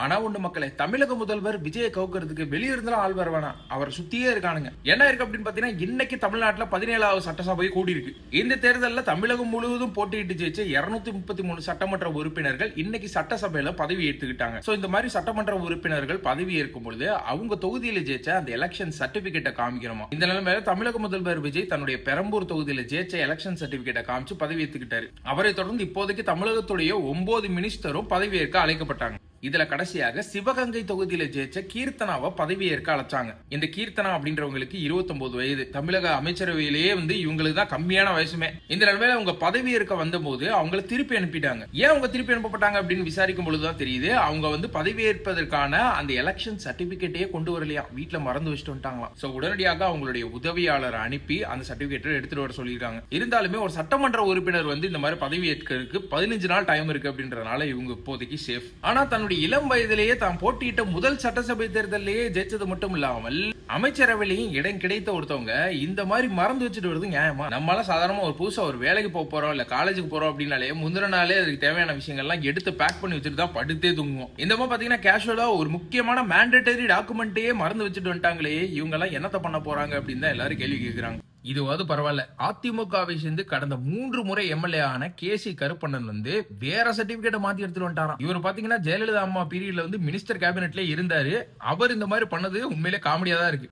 ஆனா ஒண்ணு மக்களே, தமிழக முதல்வர் விஜய கவுக்கிறதுக்கு வெளிய இருந்தாலும் ஆள் வர வேணாம், அவர் சுத்தியே இருக்கானுங்க. என்ன இருக்கு அப்படின்னு பாத்தீங்கன்னா, இன்னைக்கு தமிழ்நாட்டுல 17வது சட்டசபை கூடி இருக்கு. இந்த தேர்தல்ல தமிழகம் முழுவதும் போட்டியிட்டு ஜெயிச்ச 233 சட்டமன்ற உறுப்பினர்கள் இன்னைக்கு சட்டசபையில பதவி ஏற்றுக்கிட்டாங்க. சோ இந்த மாதிரி சட்டமன்ற உறுப்பினர்கள் பதவி ஏற்கும் பொழுது அவங்க தொகுதியில ஜெயிச்ச அந்த எலெக்ஷன் சர்டிபிகேட்டை காமிக்கணுமா. இந்த நிலைமையில தமிழக முதல்வர் விஜய் தன்னுடைய பெரம்பூர் தொகுதியில ஜெயிச்ச எலெக்ஷன் சர்டிபிகேட்டை காமிச்சு பதவி ஏற்றுக்கிட்டாரு. அவரை தொடர்ந்து இப்போதைக்கு தமிழகத்துடைய 9 மினிஸ்டரும் பதவியேற்க அழைக்கப்பட்டாங்க. இதுல கடைசியாக சிவகங்கை தொகுதியில ஜெயிச்ச கீர்த்தனாவை பதவியேற்க அழைச்சாங்க. இந்த கீர்த்தனா அப்படின்றவங்களுக்கு 29 வயது. தமிழக அமைச்சரவையிலேயே இவங்களுக்கு தான் கம்மியான வயசுமே. இந்த நிலைமையில அவங்க பதவியேற்க வந்தபோது அவங்கள திருப்பி அனுப்பிட்டாங்க. ஏன் அவங்க திருப்பி அனுப்பப்பட்டாங்க அப்படின்னு விசாரிக்கும் பொழுதுதான் தெரியுது, அவங்க பதவியேற்பதற்கான அந்த எலெக்ஷன் சர்டிபிகேட்டையே கொண்டு வரலையா, வீட்டுல மறந்து வச்சுட்டு வந்துட்டாங்களாம். சோ உடனடியாக அவங்களுடைய உதவியாளரை அனுப்பி அந்த சர்டிபிகேட்டை எடுத்துட்டு வர சொல்லியிருக்காங்க. இருந்தாலுமே ஒரு சட்டமன்ற உறுப்பினர் இந்த மாதிரி பதவியேற்கிறதுக்கு 15 நாள் டைம் இருக்கு அப்படின்றதுனால இவங்க இப்போதைக்கு சேஃப். ஆனா தன்னுடைய இளம் வயதிலேயே தான் போட்டியிட்ட முதல் சட்டசபை தேர்தலிலேயே ஜெயிச்சது மட்டும் இல்லாமல் அமைச்சரவையிலையும் இடம் கிடைத்த ஒருத்தவங்க இந்த மாதிரி மறந்து வச்சுட்டு வருது நியாயமா? நம்மளால சாதாரணமா ஒரு புதுசா ஒரு வேலைக்கு போறோம் இல்ல காலேஜுக்கு போறோம் அப்படின்னாலே முந்தின நாளே அதுக்கு தேவையான விஷயங்கள்லாம் எடுத்து பேக் பண்ணி வச்சுட்டு தான் படுத்தே தூங்குவோம். இந்த மாதிரி பாத்தீங்கன்னா கேஷுவலா ஒரு முக்கியமான மேண்டேட்டரி டாக்குமெண்ட்டையே மறந்து வச்சுட்டு வந்துட்டாங்களே, இவங்க எல்லாம் என்னத்த பண்ண போறாங்க அப்படின்னு தான் எல்லாரும் கேள்வி கேட்கிறாங்க. இதுவாது பரவாயில்ல, அதிமுகவை சேர்ந்து கடந்த 3 முறை எம்எல்ஏ ஆன கேசி கருப்பண்ணன் வேற சர்டிபிகேட் மாத்தி எடுத்துட்டு வந்துட்டாராம். இவர் பாத்தீங்கன்னா ஜெயலலிதா அம்மா பீரியட்ல மினிஸ்டர் கேபினெட்ல இருந்தாரு. அவர் இந்த மாதிரி பண்ணது உண்மையிலே காமெடியா தான் இருக்கு.